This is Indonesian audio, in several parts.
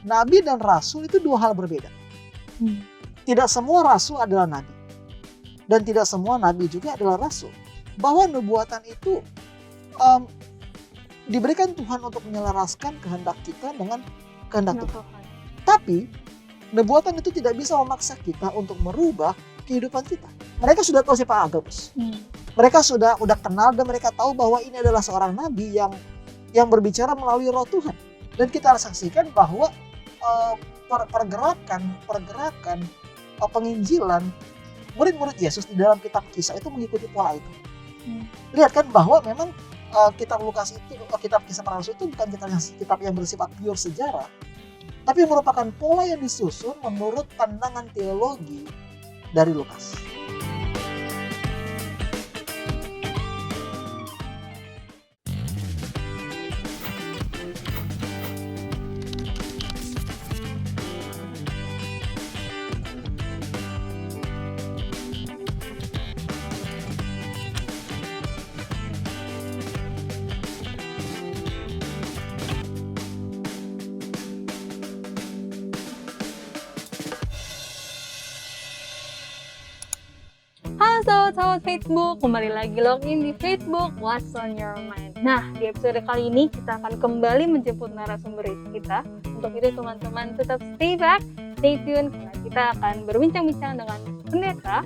nabi dan rasul itu dua hal berbeda. Tidak semua rasul adalah nabi. Dan tidak semua nabi juga adalah rasul. Bahwa nubuatan itu diberikan Tuhan untuk menyelaraskan kehendak kita dengan kehendak Tuhan. Tapi nubuatan itu tidak bisa memaksa kita untuk merubah kehidupan kita. Mereka sudah tahu siapa Agabus. Mereka sudah kenal dan mereka tahu bahwa ini adalah seorang nabi yang berbicara melalui roh Tuhan. Dan kita harus saksikan bahwa pergerakan penginjilan murid-murid Yesus di dalam kitab Kisah itu mengikuti pola itu. Lihat kan bahwa memang kitab Lukas itu, kitab Kisah Para Rasul itu bukan kitab yang bersifat pure sejarah, tapi merupakan pola yang disusun menurut pandangan teologi dari Lukas. Sahabat Facebook, kembali lagi login di Facebook What's on Your Mind. Nah, di episode kali ini kita akan kembali menjemput narasumber kita. Untuk itu teman-teman tetap stay back, stay tune, karena kita akan berbincang-bincang dengan pendeta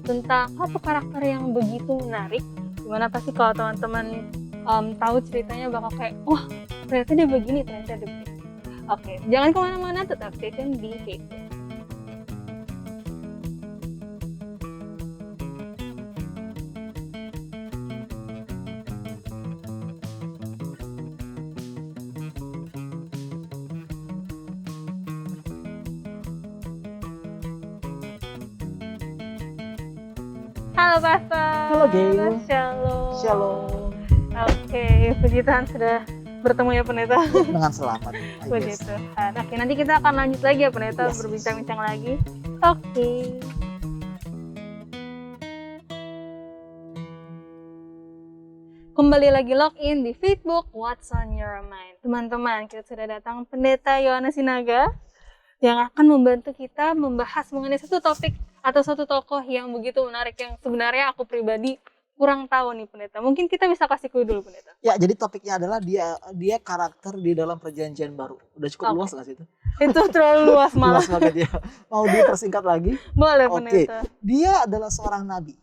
tentang satu karakter yang begitu menarik. Dimana pasti kalau teman-teman tahu ceritanya bakal kayak, wah ternyata dia begini, ternyata dia begini. Oke, jangan kemana-mana, tetap stay tune di Facebook. Halo Pastor. Halo Gail. Shalom. Shalom. Oke, puji Tuhan sudah bertemu ya pendeta. Dengan selamat. Puji Tuhan. Oke, nanti kita akan lanjut lagi ya pendeta, Yes. berbincang-bincang lagi. Oke. Kembali lagi login di Facebook What's on Your Mind. Teman-teman, kita sudah datang pendeta Yohanes Sinaga yang akan membantu kita membahas mengenai satu topik atau satu tokoh yang begitu menarik yang sebenarnya aku pribadi kurang tahu nih pendeta. Mungkin kita bisa kasih clue dulu pendeta. Ya, jadi topiknya adalah dia karakter di dalam perjanjian baru. Udah cukup luas nggak sih itu? Itu terlalu luas malah. Luas banget ya. Mau dipersingkat lagi? Boleh Oke. pendeta. Dia adalah seorang nabi.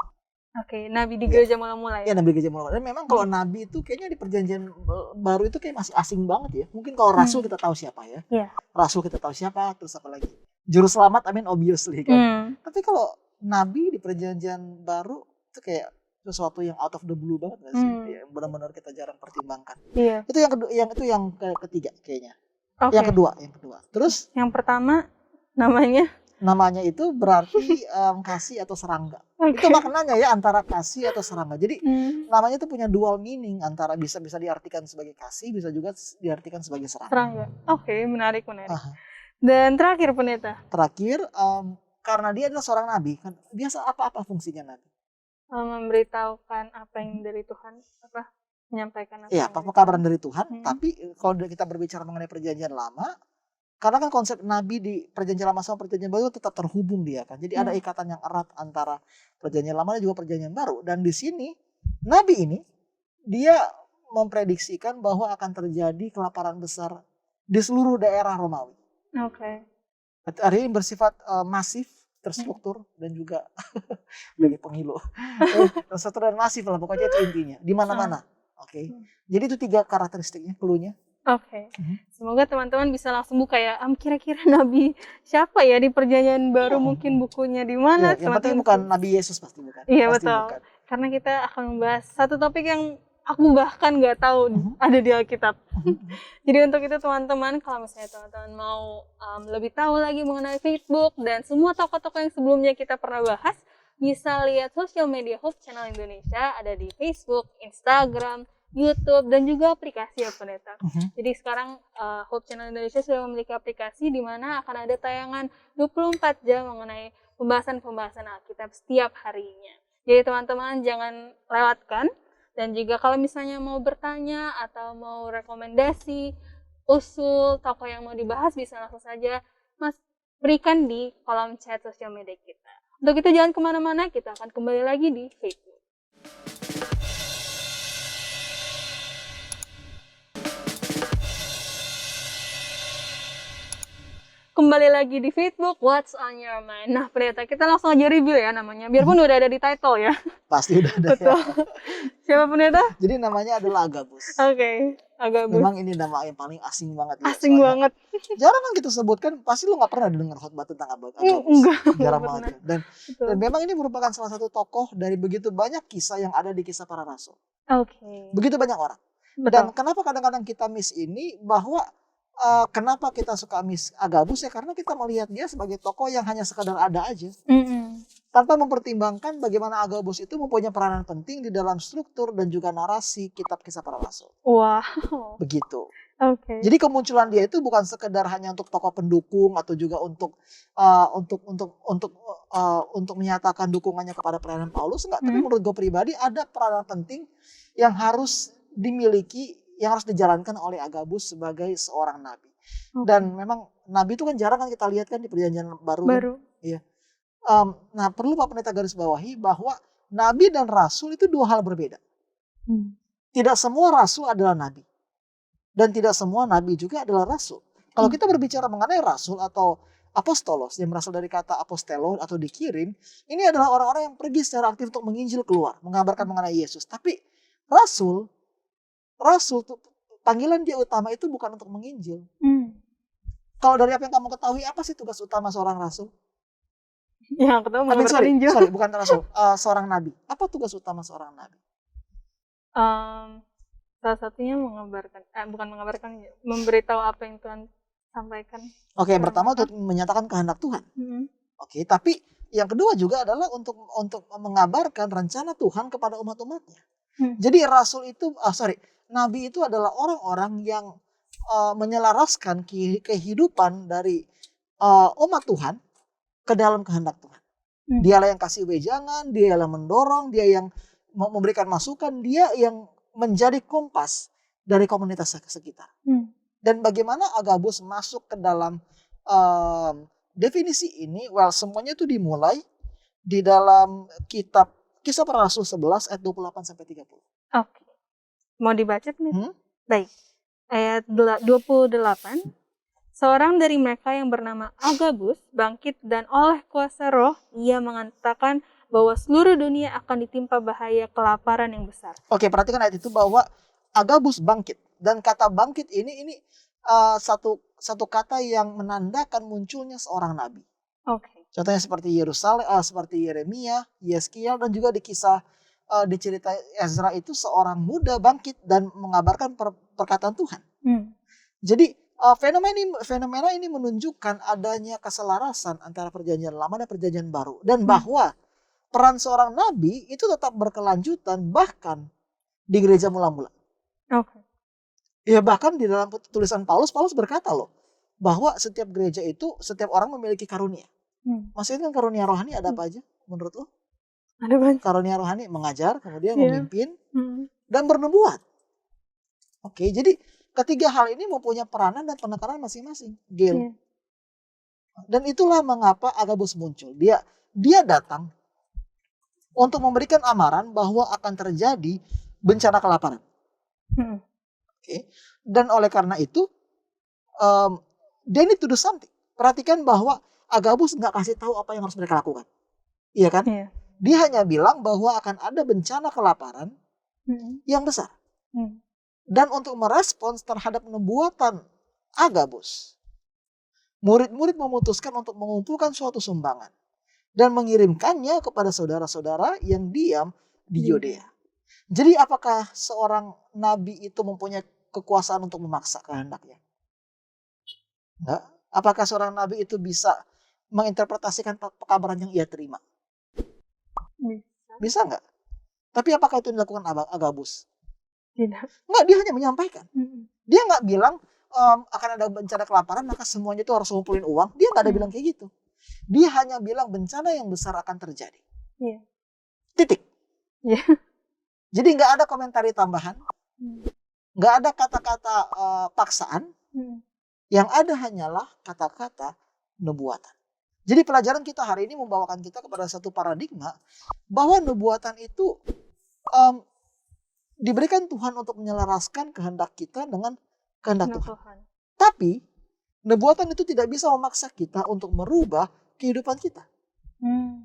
Oke, nabi di gereja mula-mula Ya, ya. nabi gereja mula. Dan memang kalau nabi itu kayaknya di perjanjian baru itu kayak masih asing banget ya. Mungkin kalau rasul kita tahu siapa ya. Iya. Rasul kita tahu siapa, terus apa lagi? Juru selamat, obviously kan. Tapi kalau nabi di perjanjian baru itu kayak sesuatu yang out of the blue banget nggak sih? Yang benar-benar kita jarang pertimbangkan. Iya. Itu yang ketiga kayaknya. Oke. Yang kedua. Terus Yang pertama namanya itu berarti kasih atau serangga. Oke. Itu maknanya ya, antara kasih atau serangga. Jadi namanya itu punya dual meaning, antara bisa diartikan sebagai kasih, bisa juga diartikan sebagai serangga. serangga. Oke, menarik. Aha. Dan terakhir pendeta, Terakhir, karena dia adalah seorang nabi, kan biasa apa fungsinya nabi? memberitahukan apa yang dari Tuhan, menyampaikan apa Ya, yang apa dari kabar Tuhan. dari Tuhan. Tapi kalau kita berbicara mengenai perjanjian lama, karena kan konsep nabi di perjanjian lama sama perjanjian baru tetap terhubung dia kan. Jadi ada ikatan yang erat antara perjanjian lama dan juga perjanjian baru. Dan di sini nabi ini dia memprediksikan bahwa akan terjadi kelaparan besar di seluruh daerah Romawi. Oke. Hari ini bersifat masif, terstruktur dan juga bagi pengilu. Terstruktur dan masif lah, pokoknya itu intinya di mana-mana. Oke. Jadi itu 3 karakteristiknya, clue-nya. Oke. Semoga teman-teman bisa langsung buka ya. Kira-kira nabi siapa ya di perjanjian baru, mungkin bukunya di mana? Ya, yang penting bukan Nabi Yesus, pasti bukan. Iya, Pasti betul. bukan. Karena kita akan membahas satu topik yang aku bahkan nggak tahu ada di Alkitab. Jadi untuk itu teman-teman, kalau misalnya teman-teman mau lebih tahu lagi mengenai Facebook dan semua tokoh-tokoh yang sebelumnya kita pernah bahas, bisa lihat sosial media Hope Channel Indonesia, ada di Facebook, Instagram, YouTube, dan juga aplikasi ya pendeta. Jadi sekarang Hope Channel Indonesia sudah memiliki aplikasi di mana akan ada tayangan 24 jam mengenai pembahasan-pembahasan Alkitab setiap harinya. Jadi teman-teman jangan lewatkan. Dan juga kalau misalnya mau bertanya atau mau rekomendasi usul tokoh yang mau dibahas bisa langsung saja Mas berikan di kolom chat sosial media kita. Untuk itu jangan kemana-mana, kita akan kembali lagi di Facebook. Kembali lagi di Facebook, What's on your mind? Nah, pendeta, kita langsung aja review ya namanya. Biarpun udah ada di title ya. Pasti udah ada ya. Betul. Siapa pendeta? Jadi namanya adalah Agabus. Oke, Agabus. Memang ini nama yang paling asing banget ya. Asing soalnya banget. jarang kan kita sebutkan, pasti lu nggak pernah dengar khotbah tentang Agabus. Enggak. Jarang Enggak banget pernah. ya. Dan Betul. memang ini merupakan salah satu tokoh dari begitu banyak kisah yang ada di kisah para rasul. Oke. Begitu banyak orang. Dan Betul. kenapa kadang-kadang kita miss ini, bahwa kenapa kita suka miss Agabus ya, karena kita melihat dia sebagai tokoh yang hanya sekadar ada aja. Tanpa mempertimbangkan bagaimana Agabus itu mempunyai peranan penting di dalam struktur dan juga narasi kitab kisah para rasul. Wow. Begitu. Oke. Jadi kemunculan dia itu bukan sekedar hanya untuk tokoh pendukung atau juga untuk menyatakan dukungannya kepada peranan Paulus, enggak. Tapi menurut gue pribadi ada peranan penting yang harus dimiliki, yang harus dijalankan oleh Agabus sebagai seorang nabi. Dan memang nabi itu kan jarang kan kita lihat kan di Perjanjian Baru. Kan? Iya. Nah, perlu Pak Pendeta garis bawahi bahwa nabi dan rasul itu dua hal berbeda. Tidak semua rasul adalah nabi. Dan tidak semua nabi juga adalah rasul. Kalau kita berbicara mengenai rasul atau apostolos, yang berasal dari kata apostelo atau dikirim, ini adalah orang-orang yang pergi secara aktif untuk menginjil keluar, mengabarkan mengenai Yesus. Tapi rasul panggilan dia utama itu bukan untuk menginjil. Kalau dari apa yang kamu ketahui, apa sih tugas utama seorang rasul? Yang ketemu mengabarkan Injil. Sorry, bukan rasul, seorang nabi. Apa tugas utama seorang nabi? Salah satunya memberitahu apa yang Tuhan sampaikan. Oke, yang pertama untuk menyatakan kehendak Tuhan. Oke, tapi yang kedua juga adalah untuk mengabarkan rencana Tuhan kepada umat-umatnya. Jadi nabi itu adalah orang-orang yang menyelaraskan kehidupan dari umat Tuhan ke dalam kehendak Tuhan. Dialah yang kasih wejangan, dia yang mendorong, dia yang memberikan masukan, dia yang menjadi kompas dari komunitas sekitar. Dan bagaimana Agabus masuk ke dalam definisi ini? Well, semuanya itu dimulai di dalam kitab Kisah Para Rasul 11 ayat 28 sampai 30. Oke. Mau dibaca nih? Baik. Ayat 28. Seorang dari mereka yang bernama Agabus bangkit dan oleh kuasa roh ia mengatakan bahwa seluruh dunia akan ditimpa bahaya kelaparan yang besar. Oke, perhatikan ayat itu bahwa Agabus bangkit. Dan kata bangkit ini satu kata yang menandakan munculnya seorang nabi. Oke. Contohnya seperti seperti Yeremia, Yeskiel, dan juga di kisah di cerita Ezra itu seorang muda bangkit dan mengabarkan perkataan Tuhan. Jadi fenomena ini menunjukkan adanya keselarasan antara Perjanjian Lama dan Perjanjian Baru, dan bahwa peran seorang nabi itu tetap berkelanjutan bahkan di gereja mula-mula. Oke. Ya, bahkan di dalam tulisan Paulus berkata loh bahwa setiap gereja itu setiap orang memiliki karunia. Maksudnya kan karunia rohani ada apa aja menurut lo? Ada banyak. Karunia rohani mengajar, kemudian memimpin, dan bernubuat. Oke, jadi ketiga hal ini mempunyai peranan dan penekanan masing-masing. Dan itulah mengapa Agabus muncul. Dia datang untuk memberikan amaran bahwa akan terjadi bencana kelaparan. Oke. Dan oleh karena itu, they need to do something. Perhatikan bahwa Agabus nggak kasih tahu apa yang harus mereka lakukan. Iya kan? Dia hanya bilang bahwa akan ada bencana kelaparan yang besar. Dan untuk merespons terhadap nubuatan Agabus, murid-murid memutuskan untuk mengumpulkan suatu sumbangan dan mengirimkannya kepada saudara-saudara yang diam di Yudea. Jadi apakah seorang nabi itu mempunyai kekuasaan untuk memaksa kehendaknya? Enggak. Apakah seorang nabi itu bisa menginterpretasikan pekabaran yang ia terima? Bisa enggak? Tapi apakah itu dilakukan Agabus? Tidak. Enggak, dia hanya menyampaikan. Dia enggak bilang akan ada bencana kelaparan maka semuanya itu harus ngumpulin uang. Dia enggak ada bilang kayak gitu. Dia hanya bilang bencana yang besar akan terjadi. Titik. Jadi nggak ada komentari tambahan, nggak ada kata-kata paksaan, Hmm. Yang ada hanyalah kata-kata nubuatan. Jadi pelajaran kita hari ini membawakan kita kepada satu paradigma bahwa nubuatan itu em, diberikan Tuhan untuk menyelaraskan kehendak kita dengan kehendak Nah, Tuhan. Tuhan. Tapi nubuatan itu tidak bisa memaksa kita untuk merubah kehidupan kita. Hmm.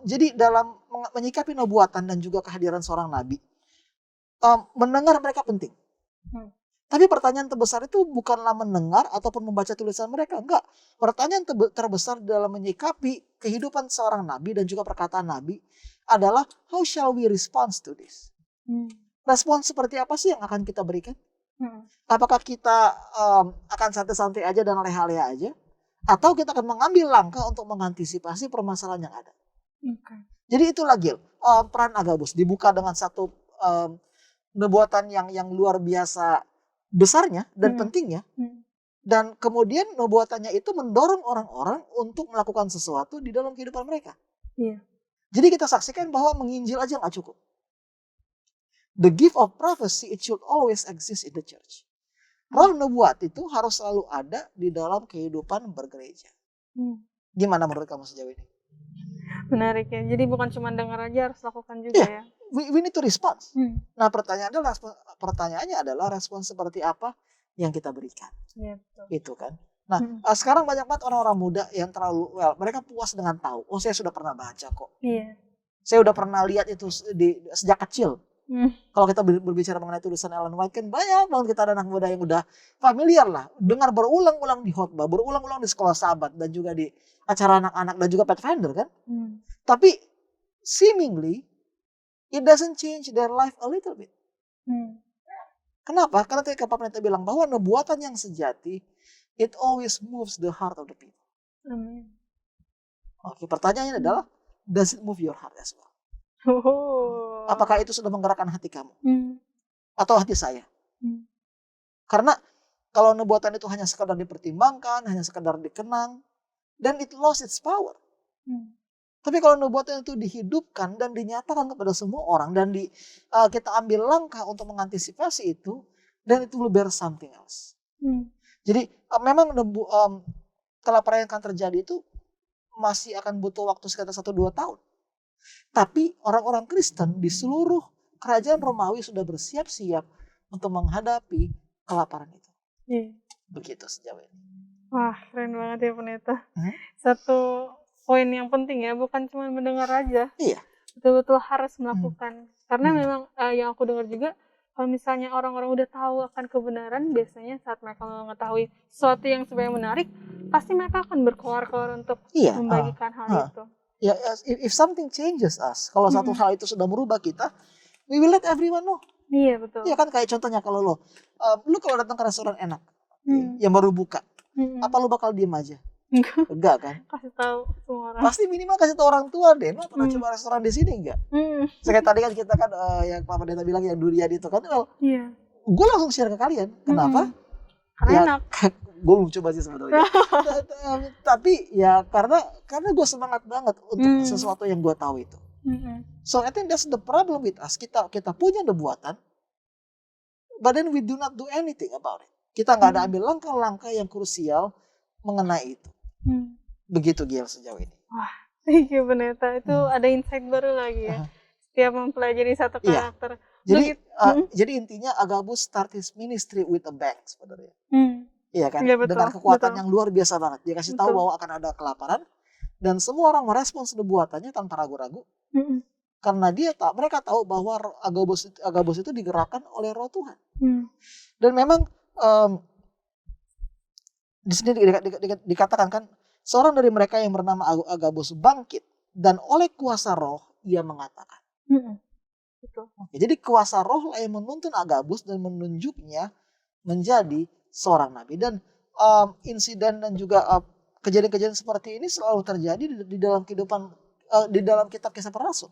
Jadi dalam menyikapi nubuatan dan juga kehadiran seorang nabi, mendengar mereka penting. Hmm. Tapi pertanyaan terbesar itu bukanlah mendengar ataupun membaca tulisan mereka. Enggak. Pertanyaan terbesar dalam menyikapi kehidupan seorang nabi dan juga perkataan nabi adalah how shall we respond to this? Hmm. Respon seperti apa sih yang akan kita berikan? Hmm. Apakah kita akan santai-santai aja dan leha-leha aja? Atau kita akan mengambil langkah untuk mengantisipasi permasalahan yang ada? Okay. Jadi itulah Gil, peran Agabus dibuka dengan satu nubuatan yang luar biasa besarnya dan pentingnya. Dan kemudian nubuatannya itu mendorong orang-orang untuk melakukan sesuatu di dalam kehidupan mereka. Iya. Jadi kita saksikan bahwa menginjil aja nggak cukup. The gift of prophecy, it should always exist in the church. Roh nubuat itu harus selalu ada di dalam kehidupan bergereja. Gimana menurut kamu sejauh ini? Menarik ya. Jadi bukan cuma dengar aja, harus lakukan juga ya. We need to respond. Nah pertanyaannya adalah respon seperti apa yang kita berikan. Iya, betul. Gitu kan. Nah sekarang banyak banget orang-orang muda yang terlalu mereka puas dengan tahu. Oh saya sudah pernah baca kok. Iya. Saya udah pernah lihat itu sejak kecil. Kalau kita berbicara mengenai tulisan Ellen White kan banyak banget kita ada anak muda yang udah familiar lah. Dengar berulang-ulang di khotbah, berulang-ulang di sekolah sahabat dan juga di acara anak-anak dan juga Pathfinder kan. Tapi seemingly it doesn't change their life a little bit. Kenapa? Karena tadi Pak Pendeta bilang bahwa nubuatan yang sejati it always moves the heart of the people. Amin. Oke, pertanyaannya adalah does it move your heart as well? Apakah itu sudah menggerakkan hati kamu? Atau hati saya? Karena kalau nubuatan itu hanya sekadar dipertimbangkan, hanya sekadar dikenang, then it lost its power. Tapi kalau nubuatan itu dihidupkan dan dinyatakan kepada semua orang dan kita ambil langkah untuk mengantisipasi itu, then it will bear something else. Jadi memang kelaparan yang akan terjadi itu masih akan butuh waktu sekitar 1-2 tahun. Tapi orang-orang Kristen di seluruh kerajaan Romawi sudah bersiap-siap untuk menghadapi kelaparan itu. Begitu sejauh ini. Wah, keren banget ya Pendeta. Satu poin yang penting ya, bukan cuma mendengar aja. Iya. Betul-betul harus melakukan. Karena memang yang aku dengar juga, kalau misalnya orang-orang udah tahu akan kebenaran, biasanya saat mereka mengetahui sesuatu yang sebenarnya menarik, pasti mereka akan berkeluar-keluar untuk membagikan hal itu. Ya, if something changes us, kalau satu hal itu sudah merubah kita, we will let everyone know. Iya, betul. Iya kan, kayak contohnya kalau lu kalau datang ke restoran enak, yang baru buka, apa lu bakal diem aja? Enggak kan? Kasih tahu semua orang. Pasti minimal kasih tahu orang tua deh. Lu pernah coba restoran di sini enggak? Sekali tadi kan kita kan yang Pak Pendeta bilang yang durian itu kan, gue langsung share ke kalian. Kenapa? Karena enak. Gue belum coba sih sebenarnya. Tapi ya karena gue semangat banget untuk sesuatu yang gue tahu itu. So I think that's the problem with us. Kita punya nubuatan, but then we do not do anything about it. Kita nggak ada ambil langkah-langkah yang krusial mengenai itu. Begitu Gil sejauh ini. Wah, thank you Pendeta. Itu ada insight baru lagi ya. Setiap mempelajari satu karakter. Jadi intinya Agabus start his ministry with a bang sebenarnya. Iya kan? Ya, betul, dengan kekuatan betul. yang luar biasa banget. Dia kasih tahu bahwa akan ada kelaparan dan semua orang merespons nubuatannya tanpa ragu-ragu. Karena mereka tahu bahwa Agabus itu digerakkan oleh Roh Tuhan. Dan memang di sini dikatakan kan seorang dari mereka yang bernama Agabus bangkit dan oleh kuasa Roh ia mengatakan. Betul. Jadi kuasa Roh lah yang menuntun Agabus dan menunjuknya menjadi seorang nabi. Dan insiden dan juga kejadian-kejadian seperti ini selalu terjadi di dalam kehidupan di dalam kitab Kisah Para Rasul.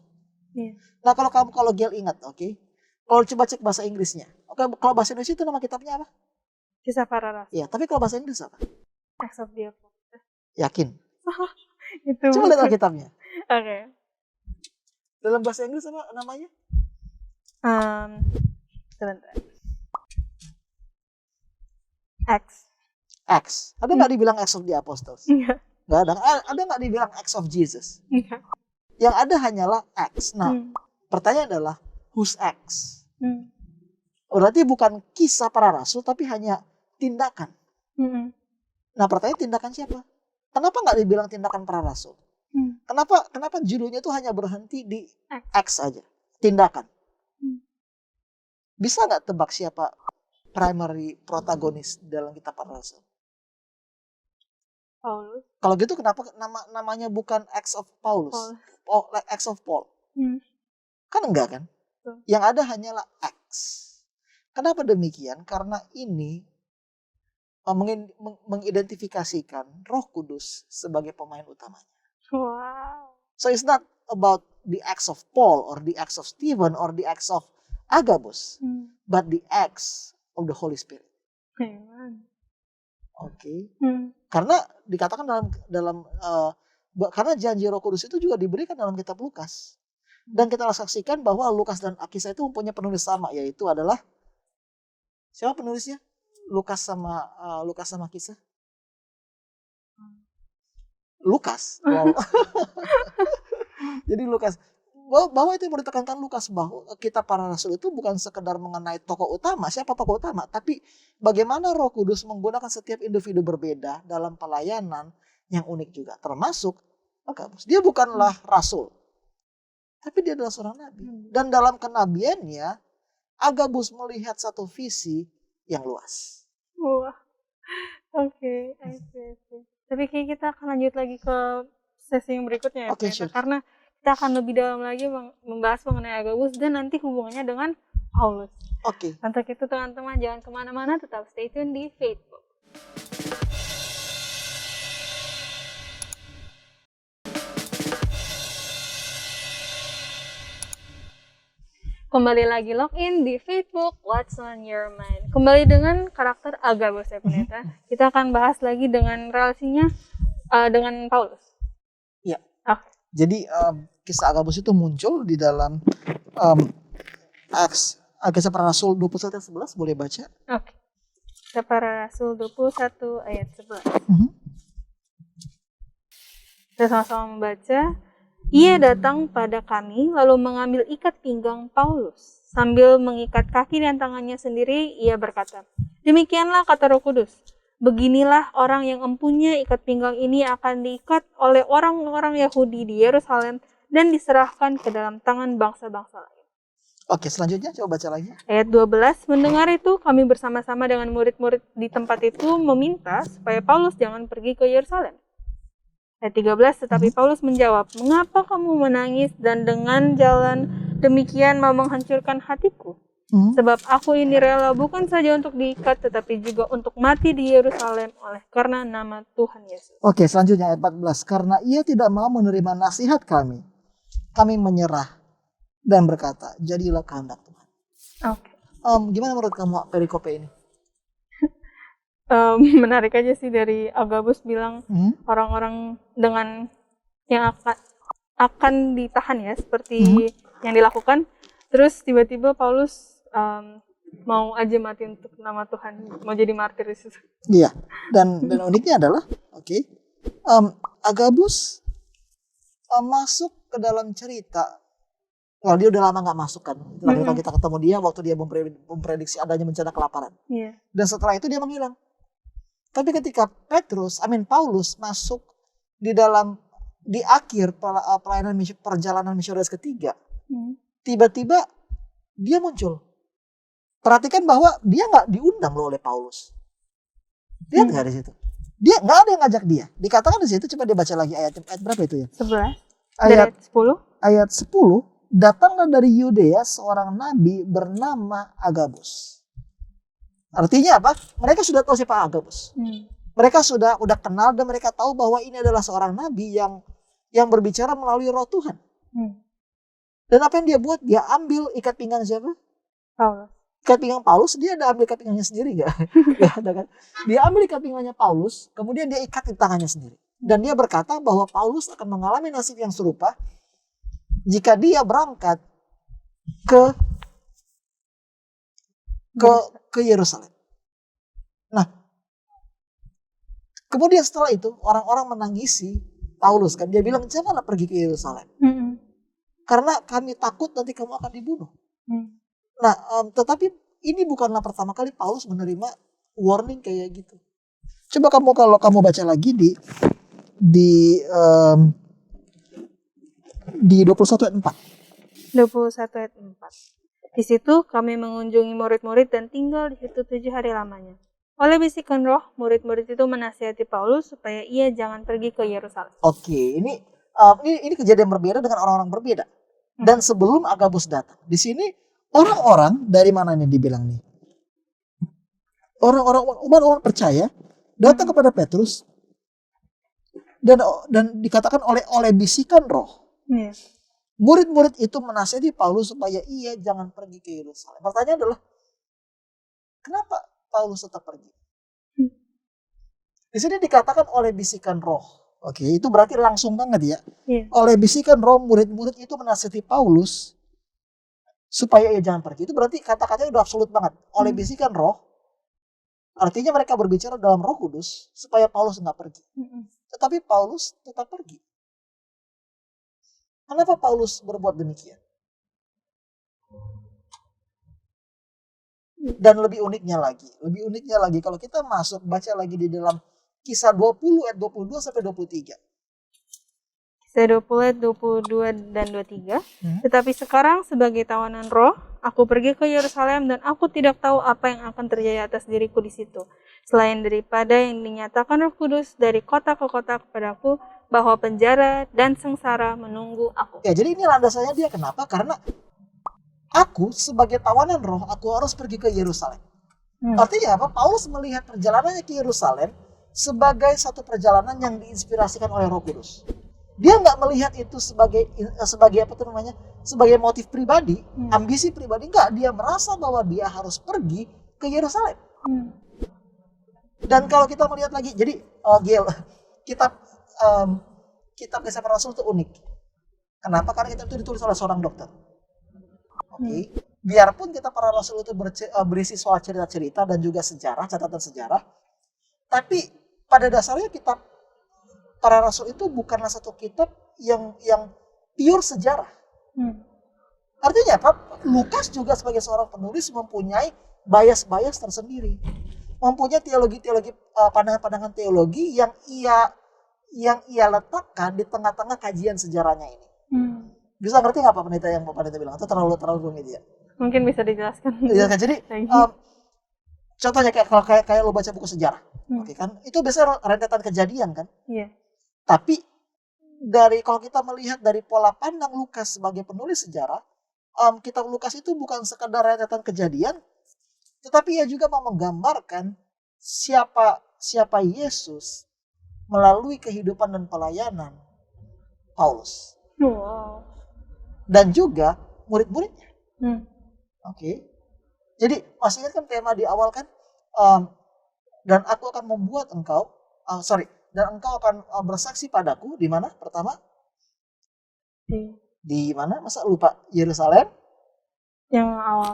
Nah kalau Gil ingat, kalau coba cek bahasa Inggrisnya, kalau bahasa Indonesia itu nama kitabnya apa? Kisah Para Rasul. Iya, tapi kalau bahasa Inggris apa? Acts of the Apostles. Yakin? Itu. Coba lihat kitabnya. Oke. Dalam bahasa Inggris apa namanya? Sebentar. X. Acts. Ada nggak dibilang Acts of the Apostles? Enggak. Nggak ada. Ada nggak dibilang Acts of Jesus? Enggak. Yang ada hanyalah Acts. Nah, Hmm. pertanyaan adalah whose Acts? Hmm. Berarti bukan kisah para rasul, tapi hanya tindakan. Hmm. Nah, pertanyaan tindakan siapa? Kenapa nggak dibilang tindakan para rasul? Hmm. Kenapa judulnya itu hanya berhenti di X. Acts aja? Tindakan. Hmm. Bisa nggak tebak siapa primary protagonis dalam kitab para rasul? Paulus. Kalau gitu kenapa namanya bukan Acts of Paulus? Paul. Acts of Paul. Hmm. Kan enggak kan? Betul. Yang ada hanyalah Acts. Kenapa demikian? Karena ini mengidentifikasikan Roh Kudus sebagai pemain utamanya. Wow. So it's not about the acts of Paul or the acts of Stephen or the acts of Agabus, Hmm. but the acts of the Holy Spirit. Amen. Oke. Hmm. Karena dikatakan karena janji Roh Kudus itu juga diberikan dalam kitab Lukas. Dan kita saksikan bahwa Lukas dan Kisah itu mempunyai penulis sama, yaitu adalah siapa penulisnya? Lukas sama Kisah. Lukas. Wow. Jadi Lukas, bahwa itu yang mau ditekankan Lukas, bahwa kitab para rasul itu bukan sekedar mengenai tokoh utama, siapa tokoh utama, tapi bagaimana Roh Kudus menggunakan setiap individu berbeda dalam pelayanan yang unik juga, termasuk Agabus. Dia bukanlah rasul, tapi dia adalah seorang nabi. Dan dalam kenabiannya, Agabus melihat satu visi yang luas. Wah. Oke, I see. Tapi kayak kita akan lanjut lagi ke sesi yang berikutnya ya, Oke, Pendeta. sure. Karena kita akan lebih dalam lagi membahas mengenai Agabus dan nanti hubungannya dengan Paulus. Oke. Untuk itu teman-teman jangan kemana-mana, tetap stay tune di Facebook. Kembali lagi login di Facebook What's on Your Mind. Kembali dengan karakter Agabus ya Pendeta. Kita akan bahas lagi dengan relasinya dengan Paulus. Ya. Oke. Jadi kisah Agabus itu muncul di dalam Kisah para Rasul 21 ayat 11, boleh baca? Oke. Kisah para Rasul 21 ayat 11. Kita sama-sama membaca. Ia datang pada kami lalu mengambil ikat pinggang Paulus. Sambil mengikat kaki dan tangannya sendiri, ia berkata, "Demikianlah kata Roh Kudus. Beginilah orang yang empunya ikat pinggang ini akan diikat oleh orang-orang Yahudi di Yerusalem dan diserahkan ke dalam tangan bangsa-bangsa lain." Oke, selanjutnya coba baca lagi. Ayat 12, mendengar itu kami bersama-sama dengan murid-murid di tempat itu meminta supaya Paulus jangan pergi ke Yerusalem. Ayat 13, tetapi Paulus menjawab, "Mengapa kamu menangis dan dengan jalan demikian mau menghancurkan hatiku? Sebab aku ini rela bukan saja untuk diikat, tetapi juga untuk mati di Yerusalem oleh karena nama Tuhan Yesus." Oke, selanjutnya ayat 14. Karena ia tidak mau menerima nasihat kami menyerah dan berkata, "Jadilah kehendak Tuhan." Oke. Gimana menurut kamu perikope ini? Menarik aja sih dari Agabus bilang orang-orang dengan yang akan ditahan ya seperti yang dilakukan, terus tiba-tiba Paulus mau aja mati untuk nama Tuhan, mau jadi martir di situ. Iya, dan uniknya adalah Agabus masuk ke dalam cerita. Kalau dia udah lama nggak masuk kan, kalau kita ketemu dia waktu dia memprediksi adanya bencana kelaparan. Yeah. Dan setelah itu dia menghilang. Tapi ketika Paulus masuk di akhir perjalanan misionaris ketiga, tiba-tiba dia muncul. Perhatikan bahwa dia nggak diundang loh oleh Paulus. Lihat nggak di situ? Dia nggak ada yang ngajak dia. Dikatakan di situ, coba dia baca lagi ayat berapa itu ya? 11. Ayat 10. Ayat 10. Datanglah dari Yudea seorang nabi bernama Agabus. Artinya apa? Mereka sudah tahu siapa Agabus. Mereka sudah kenal dan mereka tahu bahwa ini adalah seorang nabi yang berbicara melalui Roh Tuhan. Dan apa yang dia buat? Dia ambil ikat pinggang siapa? Paulus. Ikat pinggang Paulus, dia ada ambil ikat pinggangnya sendiri nggak? Nggak ada kan? Dia ambil ikat pinggangnya Paulus, kemudian dia ikat di tangannya sendiri. Dan dia berkata bahwa Paulus akan mengalami nasib yang serupa jika dia berangkat ke Yerusalem. Nah, Kemudian setelah itu orang-orang menangisi Paulus kan. Dia bilang, janganlah pergi ke Yerusalem. Karena kami takut nanti kamu akan dibunuh. Nah, tetapi ini bukanlah pertama kali Paulus menerima warning kayak gitu. Coba kalau kamu baca lagi di 21 ayat 4. 21 ayat 4. Di situ kami mengunjungi murid-murid dan tinggal di situ 7 hari lamanya. Oleh bisikan roh, murid-murid itu menasihati Paulus supaya ia jangan pergi ke Yerusalem. Oke, ini kejadian berbeda dengan orang-orang berbeda. Dan sebelum Agabus datang, di sini orang-orang dari mana ini dibilang nih? Orang-orang percaya datang kepada Petrus dan dikatakan oleh bisikan roh. Murid-murid itu menasihati Paulus supaya ia jangan pergi ke Yerusalem. Pertanyaan adalah, kenapa Paulus tetap pergi? Di sini dikatakan oleh bisikan roh. Oke, itu berarti langsung banget ya. Oleh bisikan roh, murid-murid itu menasihati Paulus supaya ia jangan pergi. Itu berarti kata-katanya udah absolut banget. Oleh bisikan roh, artinya mereka berbicara dalam Roh Kudus supaya Paulus nggak pergi. Tetapi Paulus tetap pergi. Kenapa Paulus berbuat demikian? Dan lebih uniknya lagi kalau kita baca lagi di dalam Kisah 20 ayat 22 sampai 23. Kisah 20 ayat 22 dan 23. Tetapi sekarang sebagai tawanan roh, aku pergi ke Yerusalem dan aku tidak tahu apa yang akan terjadi atas diriku di situ. Selain daripada yang dinyatakan Roh Kudus dari kota ke kota kepadaku, bahwa penjara dan sengsara menunggu aku. Ya, jadi ini landasannya dia kenapa? Karena aku sebagai tawanan roh, aku harus pergi ke Yerusalem. Artinya apa? Paulus melihat perjalanannya ke Yerusalem sebagai satu perjalanan yang diinspirasikan oleh Roh Kudus. Dia nggak melihat itu sebagai apa tuh namanya, sebagai motif pribadi, ambisi pribadi. Enggak, dia merasa bahwa dia harus pergi ke Yerusalem. Dan kalau kita melihat lagi, jadi kitab Kisah Para Rasul itu unik. Kenapa? Karena kitab itu ditulis oleh seorang dokter. Oke. Biarpun Kitab Para Rasul itu berisi soal cerita-cerita dan juga sejarah, catatan sejarah, tapi pada dasarnya kitab Para Rasul itu bukanlah satu kitab yang pure sejarah. Artinya apa? Lukas juga sebagai seorang penulis mempunyai bias-bias tersendiri. Mempunyai teologi-teologi, pandangan-pandangan teologi yang ia letakkan di tengah-tengah kajian sejarahnya ini. Bisa ngerti nggak Pak Pendeta yang Pak Pendeta bilang? Atau terlalu rumit ya? Mungkin bisa dijelaskan. Iya kan? Jadi contohnya kayak lo baca buku sejarah, oke kan? Itu biasanya rentetan kejadian kan? Iya. Tapi kalau kita melihat dari pola pandang Lukas sebagai penulis sejarah, kitab Lukas itu bukan sekadar rentetan kejadian, tetapi ia juga mau menggambarkan siapa Yesus melalui kehidupan dan pelayanan Paulus. Wow. Dan juga murid-muridnya. Oke. Jadi masih ingat kan tema di awal kan, dan aku akan membuat engkau, dan engkau akan bersaksi padaku di mana? Pertama, di mana? Masa lupa? Yerusalem? Yang awal.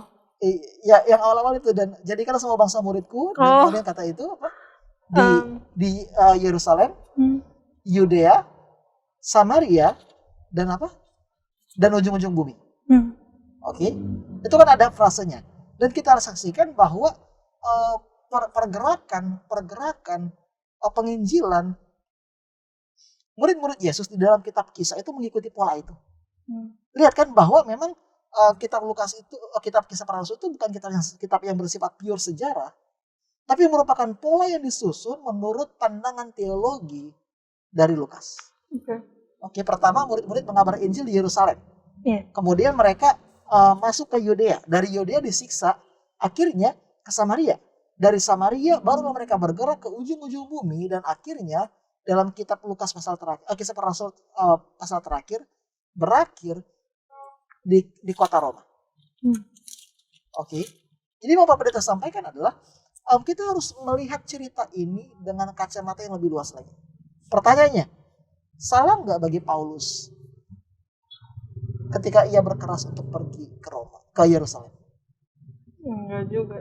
Ya, yang awal-awal itu. Dan jadikan semua bangsa muridku. Dan kemudian kata itu apa? Di Yerusalem, Yudea, Samaria, dan apa? Dan ujung-ujung bumi. Oke, itu kan ada frasenya. Dan kita harus saksikan bahwa pergerakan penginjilan murid-murid Yesus di dalam kitab Kisah itu mengikuti pola itu. Lihat kan bahwa memang kitab Lukas itu, kitab Kisah Para Rasul itu bukan kitab yang bersifat pure sejarah, tapi merupakan pola yang disusun menurut pandangan teologi dari Lukas. Oke, pertama murid-murid mengabari Injil di Yerusalem. Kemudian mereka masuk ke Yudea. Dari Yudea disiksa, akhirnya ke Samaria. Dari Samaria baru mereka bergerak ke ujung-ujung bumi, dan akhirnya dalam kitab Lukas pasal terakhir, Kisah Para Rasul pasal terakhir berakhir di kota Roma. Oke. Jadi mau Pak Pendeta sampaikan adalah kita harus melihat cerita ini dengan kacamata yang lebih luas lagi. Pertanyaannya, salah nggak bagi Paulus ketika ia berkeras untuk pergi ke Yerusalem? Enggak juga.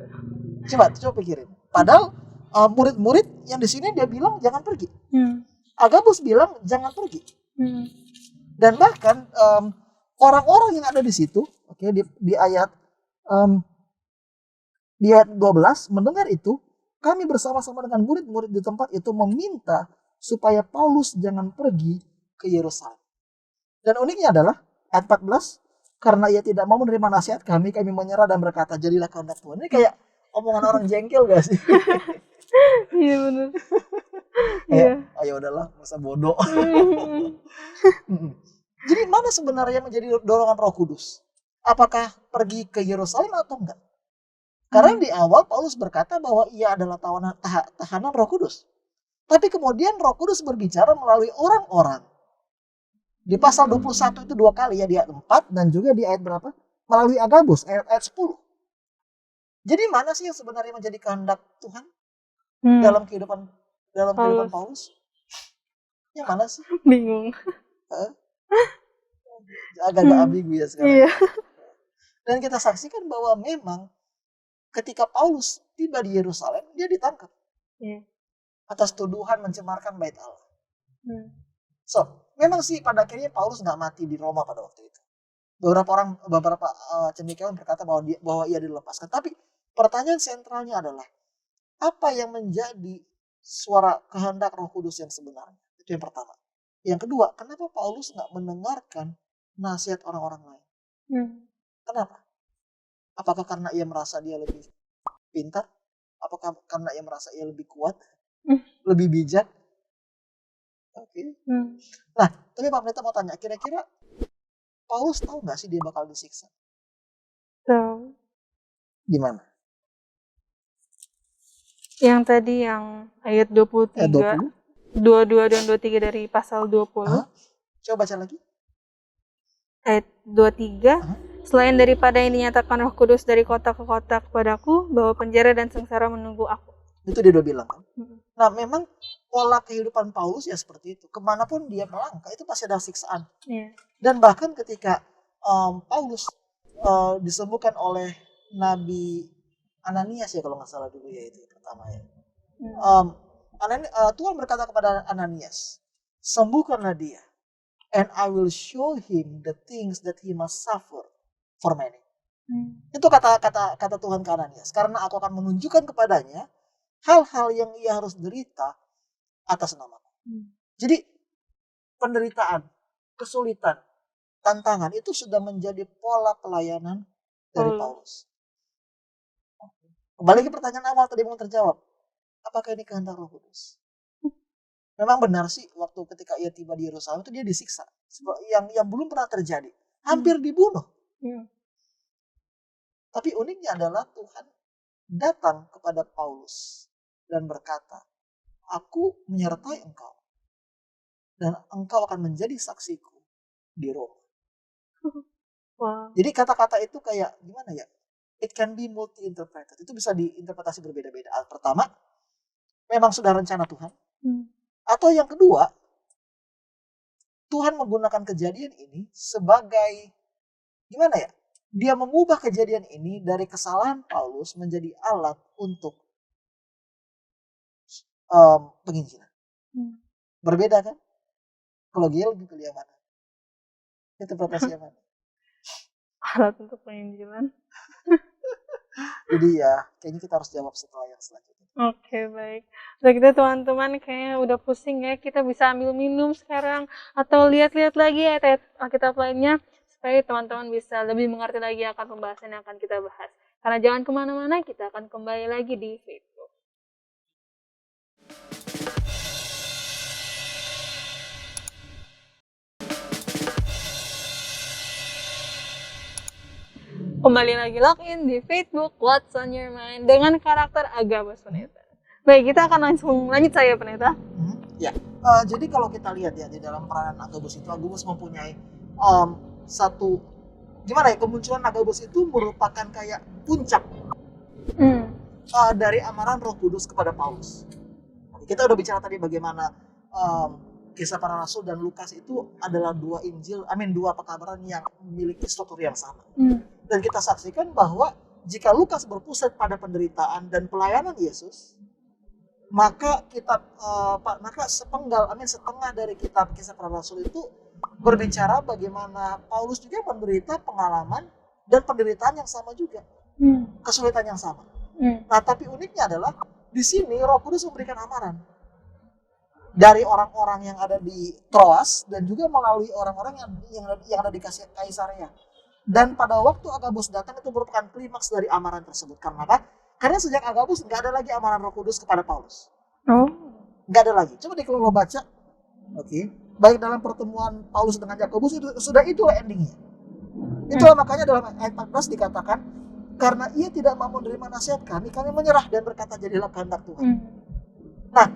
Coba pikirin. Padahal murid-murid yang di sini dia bilang jangan pergi. Hmm. Agabus bilang jangan pergi. Hmm. Dan bahkan orang-orang yang ada di situ, oke, di ayat 12 mendengar itu, kami bersama-sama dengan murid-murid di tempat itu meminta supaya Paulus jangan pergi ke Yerusalem. Dan uniknya adalah ayat 14, karena ia tidak mau menerima nasihat kami menyerah dan berkata, jadilah kehendak Tuhan. Ini kayak omongan orang jengkel gak sih? Iya benar. Kayak, Iya. ayo udahlah, masa bodoh. Jadi mana sebenarnya menjadi dorongan Roh Kudus? Apakah pergi ke Yerusalem atau enggak? Karena di awal Paulus berkata bahwa ia adalah tahanan Roh Kudus. Tapi kemudian Roh Kudus berbicara melalui orang-orang. Di pasal 21 itu 2 kali ya, di ayat 4 dan juga di ayat berapa? Melalui Agabus, ayat 10. Jadi mana sih yang sebenarnya menjadi kehendak Tuhan dalam kehidupan Paulus? Yang mana sih? Bingung. Agak-agak ambigu ya sekarang. Iya. Dan kita saksikan bahwa memang ketika Paulus tiba di Yerusalem, dia ditangkap. Iya. Atas tuduhan mencemarkan bait Allah. So, memang sih pada akhirnya Paulus nggak mati di Roma pada waktu itu. Beberapa cendekiawan berkata bahwa ia dilepaskan. Tapi pertanyaan sentralnya adalah, apa yang menjadi suara kehendak Roh Kudus yang sebenarnya? Itu yang pertama. Yang kedua, kenapa Paulus nggak mendengarkan nasihat orang-orang lain? Kenapa? Apakah karena ia merasa dia lebih pintar? Apakah karena ia merasa ia lebih kuat? Lebih bijak? Oke. Nah, tapi Pak Pendeta mau tanya, kira-kira Paulus tahu nggak sih dia bakal disiksa? Tahu. Gimana? Yang tadi yang ayat 23, 22 dan 23 dari pasal 20. Coba baca lagi. Ayat 23. Selain daripada yang dinyatakan Roh Kudus dari kota ke kota kepadaku, bahwa penjara dan sengsara menunggu aku. Itu dia udah bilang kan. Nah, memang pola kehidupan Paulus ya seperti itu. Kemanapun dia melangkah itu pasti ada siksaan. Dan bahkan ketika Paulus disembuhkan oleh Nabi Ananias ya kalau nggak salah dulu ya, itu pertama ya. Tuhan berkata kepada Ananias, sembuhkanlah dia, and I will show him the things that he must suffer for many. Itu kata Tuhan ke Ananias, karena aku akan menunjukkan kepadanya hal-hal yang ia harus derita atas namaku. Jadi penderitaan, kesulitan, tantangan itu sudah menjadi pola pelayanan dari Paulus. Kembali ke pertanyaan awal tadi belum terjawab. Apakah ini kehendak Roh Kudus? Memang benar sih waktu ketika ia tiba di Yerusalem itu dia disiksa. Yang belum pernah terjadi. Hampir dibunuh. Tapi uniknya adalah Tuhan datang kepada Paulus dan berkata, aku menyertai engkau. Dan engkau akan menjadi saksiku di Roma. Jadi kata-kata itu kayak gimana ya? It can be multi-interpreted. Itu bisa diinterpretasi berbeda-beda. Pertama, memang sudah rencana Tuhan. Atau yang kedua, Tuhan menggunakan kejadian ini sebagai, gimana ya? Dia mengubah kejadian ini dari kesalahan Paulus menjadi alat untuk penginjilan. Berbeda kan? Kalau Giel lebih pilih yang mana? Interpretasi yang mana? Alat untuk penginjilan. Jadi ya, kayaknya kita harus jawab setelah yang selanjutnya. Oke, baik. Udah gitu teman-teman, kayaknya udah pusing ya. Kita bisa ambil minum sekarang atau lihat-lihat lagi ayat-ayat Alkitab lainnya supaya teman-teman bisa lebih mengerti lagi akan pembahasan yang akan kita bahas. Karena jangan kemana-mana, kita akan kembali lagi di Facebook. Kembali lagi login di Facebook What's on Your Mind dengan karakter Agabus Pendeta. Baik, kita akan langsung lanjut saya Pendeta. Ya, jadi kalau kita lihat ya di dalam peranan Agabus itu, Agabus mempunyai satu, gimana ya, kemunculan Agabus itu merupakan kayak puncak dari amaran Roh Kudus kepada Paulus. Kita udah bicara tadi bagaimana Kisah Para Rasul dan Lukas itu adalah dua pekabaran yang memiliki struktur yang sama. Dan kita saksikan bahwa jika Lukas berpusat pada penderitaan dan pelayanan Yesus, Maka setengah dari kitab Kisah Para Rasul itu berbicara bagaimana Paulus juga menderita pengalaman dan penderitaan yang sama juga, kesulitan yang sama. Nah, tapi uniknya adalah di sini Roh Kudus memberikan amaran dari orang-orang yang ada di Troas dan juga melalui orang-orang yang ada di Kaisarea. Dan pada waktu Agabus datang itu merupakan klimaks dari amaran tersebut. Karena apa? Karena sejak Agabus nggak ada lagi amaran Roh Kudus kepada Paulus. Nggak ada lagi. Coba kalau lo baca, baik dalam pertemuan Paulus dengan Yakobus itulah endingnya. Itulah makanya dalam ayat 14 dikatakan, karena ia tidak mau menerima nasihat kami menyerah dan berkata jadilah kehendak Tuhan. Nah,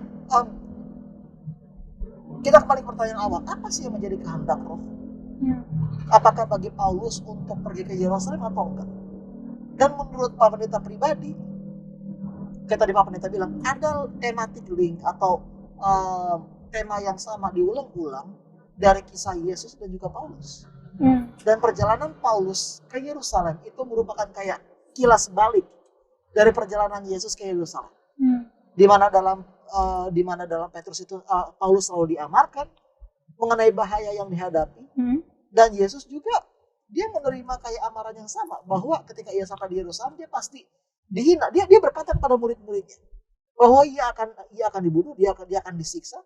kita kembali ke pertanyaan awal, apa sih yang menjadi kehendak Roh? Apakah bagi Paulus untuk pergi ke Yerusalem atau enggak? Dan menurut Pak Pendeta pribadi, kayak tadi Pak Pendeta bilang, ada thematic link atau tema yang sama diulang-ulang dari kisah Yesus dan juga Paulus. Dan perjalanan Paulus ke Yerusalem itu merupakan kayak kilas balik dari perjalanan Yesus ke Yerusalem. Di mana dalam Petrus itu Paulus selalu diamarkan mengenai bahaya yang dihadapi, dan Yesus juga dia menerima kayak amaran yang sama, bahwa ketika ia sampai di Yerusalem dia pasti dihina. Dia berkata kepada murid-muridnya bahwa ia akan dibunuh, dia akan disiksa,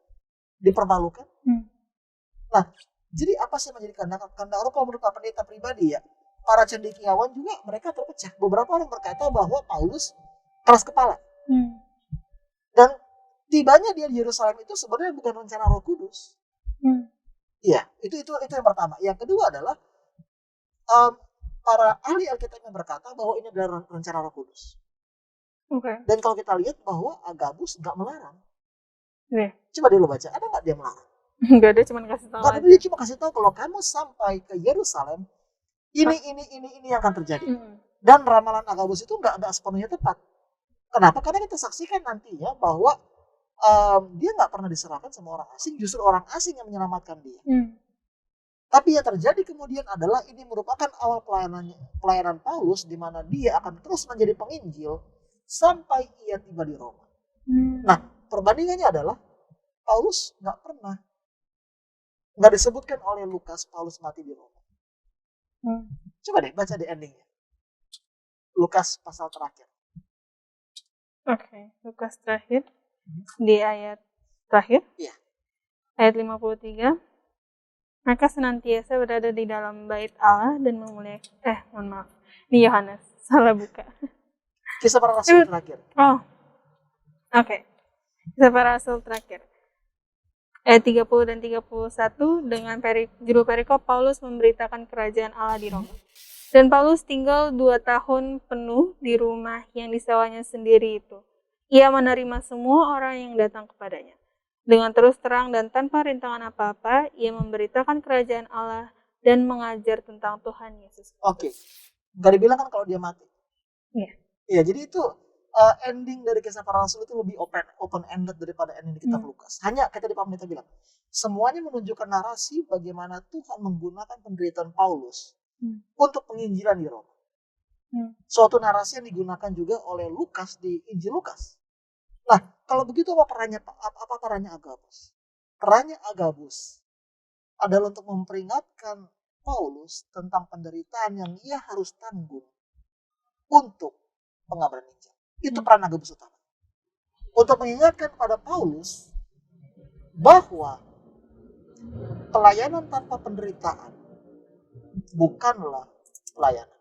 dipermalukan. Nah, jadi apa sih menjadi kehendak Roh? Kalau menurut Pak Pendeta pribadi ya, para cendekiawan juga mereka terpecah. Beberapa orang berkata bahwa Paulus keras kepala. Dan tibanya dia di Yerusalem itu sebenarnya bukan rencana Roh Kudus. Iya, itu yang pertama. Yang kedua adalah para ahli Alkitab yang berkata bahwa ini adalah rencana Roh Kudus. Dan kalau kita lihat bahwa Agabus nggak melarang. Coba deh lo baca, ada nggak dia melarang? Nggak ada, cuma kasih tahu. Karena dia cuma kasih tahu kalau kamu sampai ke Yerusalem, ini yang akan terjadi. Dan ramalan Agabus itu nggak sepenuhnya tepat. Kenapa? Karena kita saksikan nantinya bahwa dia nggak pernah diserahkan sama orang asing, justru orang asing yang menyelamatkan dia. Tapi yang terjadi kemudian adalah ini merupakan awal pelayanan Paulus, di mana dia akan terus menjadi penginjil sampai ia tiba di Roma. Nah, perbandingannya adalah Paulus nggak disebutkan oleh Lukas Paulus mati di Roma. Coba deh baca di endingnya, Lukas pasal terakhir. Lukas terakhir di ayat terakhir. Iya. Ayat 53. Mereka senantiasa berada di dalam bait Allah dan memuliakan. Ini Yohanes, salah buka. Kisah Para Rasul terakhir. Kisah Para Rasul terakhir. Ayat 30 dan 31 dengan judul perikop Paulus memberitakan kerajaan Allah di Roma. Dan Paulus tinggal 2 tahun penuh di rumah yang disewanya sendiri itu. Ia menerima semua orang yang datang kepadanya. Dengan terus terang dan tanpa rintangan apa-apa, ia memberitakan kerajaan Allah dan mengajar tentang Tuhan Yesus. Gak dibilang kan kalau dia mati. Iya, jadi itu ending dari Kisah Para Rasul itu lebih open-ended daripada ending di kitab Lukas. Hanya kayak tadi Pak Pendeta bilang, semuanya menunjukkan narasi bagaimana Tuhan menggunakan penderitaan Paulus untuk penginjilan di Roma. Suatu narasi yang digunakan juga oleh Lukas di Injil Lukas. Nah, kalau begitu apa perannya Agabus? Perannya Agabus adalah untuk memperingatkan Paulus tentang penderitaan yang ia harus tanggung untuk pengabaran Injil. Itu peran Agabus utama. Untuk mengingatkan kepada Paulus bahwa pelayanan tanpa penderitaan bukanlah pelayanan.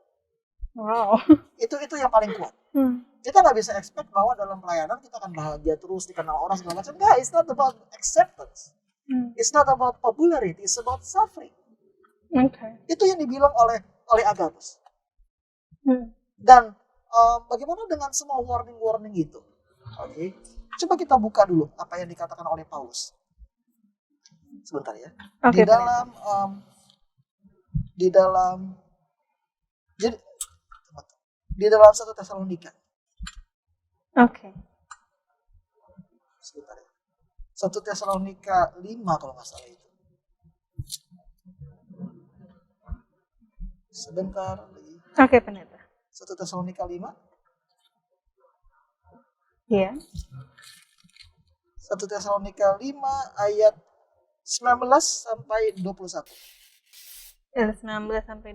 Itu yang paling kuat. Kita nggak bisa expect bahwa dalam pelayanan kita akan bahagia terus, dikenal orang segala macam. Enggak, it's not about acceptance. It's not about popularity, it's about suffering. Itu yang dibilang oleh Agabus. Dan bagaimana dengan semua warning itu? Coba kita buka dulu apa yang dikatakan oleh Paulus. Sebentar ya. Di dalam 1 Tesalonika. Sebentar ya. 1 Tesalonika 5 kalau nggak salah itu. Sebentar lagi. Pendeta. 1 Tesalonika 5. Iya. 1 Tesalonika 5 ayat 19 sampai 21. Ayat 19 sampai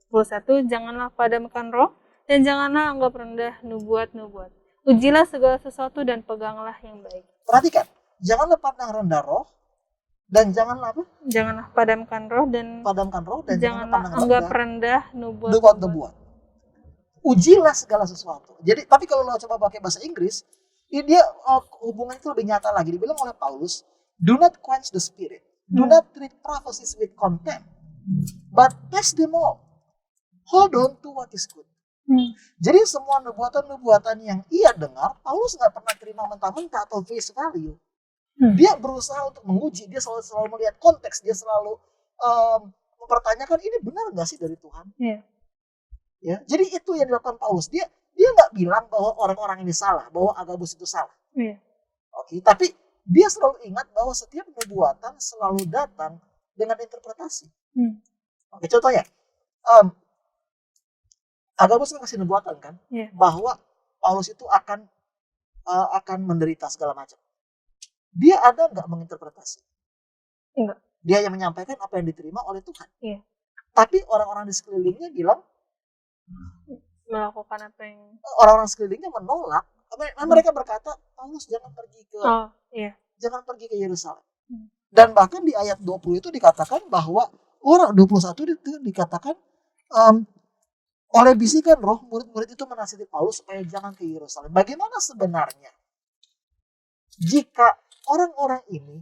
21, janganlah padamkan roh dan janganlah anggap rendah nubuat-nubuat. Ujilah segala sesuatu dan peganglah yang baik. Perhatikan, janganlah pandang rendah roh dan janganlah apa? Janganlah padamkan roh dan Padamkan roh dan janganlah janganlah pandang anggap rendah rendah nubuat-nubuat. nubuat-nubuat. Ujilah segala sesuatu. Jadi, tapi kalau lo coba pakai bahasa Inggris, dia hubungan itu lebih nyata lagi. Dibilang oleh Paulus, do not quench the spirit. Do not treat prophecies with contempt. But test them all. Hold on to what is good. Jadi semua nubuatan-nubuatan yang ia dengar, Paulus nggak pernah terima mentah-mentah atau face value. Dia berusaha untuk menguji, dia selalu melihat konteks, dia selalu mempertanyakan ini benar nggak sih dari Tuhan. Ya, jadi itu yang dilakukan Paulus. Dia nggak bilang bahwa orang-orang ini salah, bahwa Agabus itu salah. Oke, tapi dia selalu ingat bahwa setiap nubuatan selalu datang dengan interpretasi. Oke, contohnya, Agabus kan kasih nubuatan kan, bahwa Paulus itu akan menderita segala macam. Dia ada nggak menginterpretasi? Enggak. Dia yang menyampaikan apa yang diterima oleh Tuhan. Tapi orang-orang di sekelilingnya bilang, melakukan apa yang orang-orang sekelilingnya menolak. Mereka berkata, Paulus jangan pergi ke Yerusalem. Dan bahkan di ayat 20 itu dikatakan bahwa orang 21 itu dikatakan oleh bisikan roh murid-murid itu menasihati Paulus supaya jangan ke Yerusalem. Bagaimana sebenarnya jika orang-orang ini